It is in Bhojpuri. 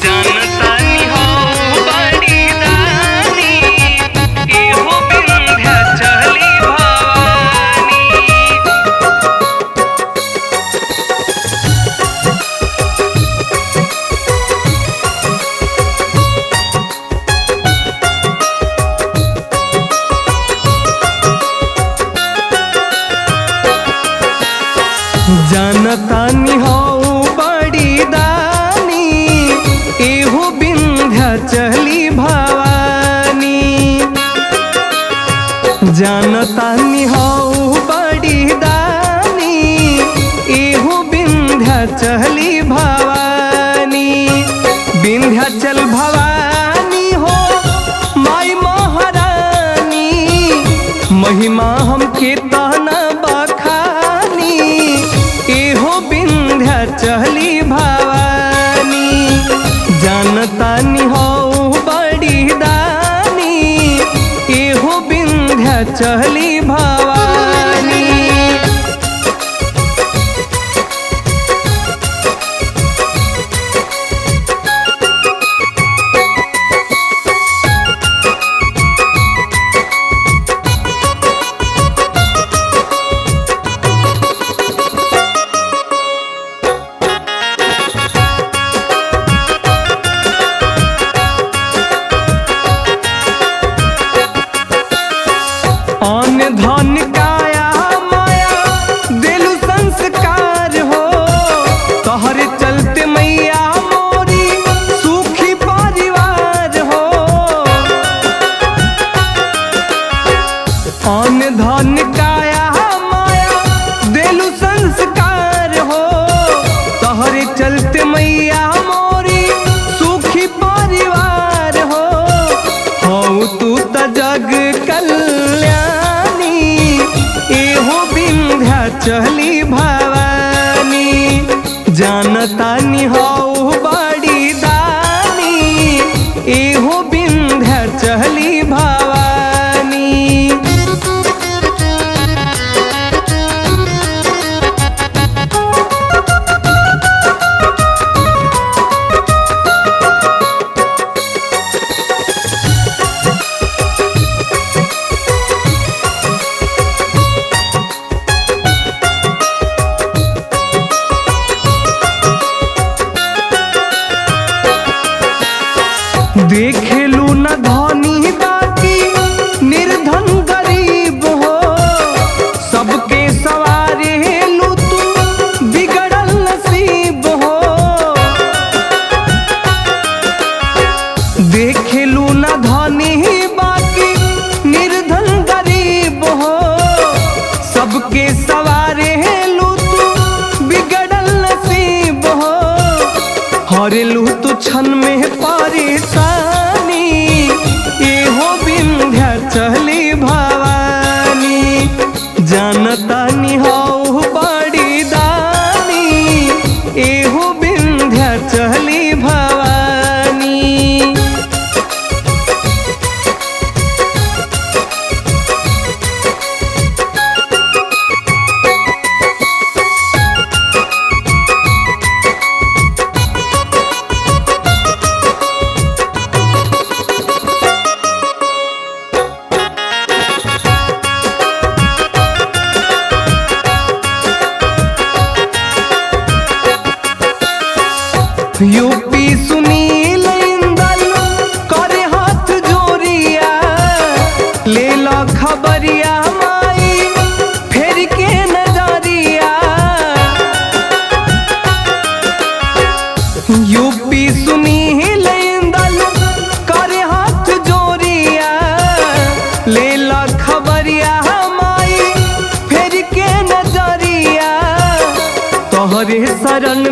जानतानी हऊ बड़ी दानी, एहो विंध्याचली भवानी। जानतानी हऊ बड़ी दानी, एहो विंध्याचली भवानी। जानतानी हऊ बड़ी दानी, एहो विंध्याचली भवानी। विंध्याचल भवानी हो माई महारानी, महिमा हमके तना बखानी, एहो विंध्याचली भवानी। जानतानी हऊ बड़ी दानी, एहो विंध्याचली भवानी। अन्न धन काया माया देलु संस्कार हो, तोहरे चलते मैया मोरी सुखी परिवार हो। अन्न धन काया माया देलु संस्कार हो, तोहरे चलते मैया मोरी सुखी परिवार हो। हऊ तू त जग कल्याणी, एहो विंध्याचली भवानी। जानतानी हऊ बड़ी दानी, एहो विंध्याचली भवानी। देखेलू न धनी बाकी निर्धन गरीब हो, सबके सवारेलू तू बिगड़ल नसीब हो। देखेलू न धनी बाकी निर्धन गरीब हो, सबके सवारेलू तू बिगड़ल नसीब हो। हरेलू तू क्षण में परेशानी, एहो विंध्याचली भवानी। जानतानी हऊ बड़ी दानी, एहो विंध्याचली भवानी। यूपी सुनील इंदल करे हाथ जोरिया, ले लो खबरिया माई फेर के नजरिया। यूपी सुनील इंदल करे हाथ जोरिया, ले लो खबरिया माई फेर के नजरिया। तोहरे शरण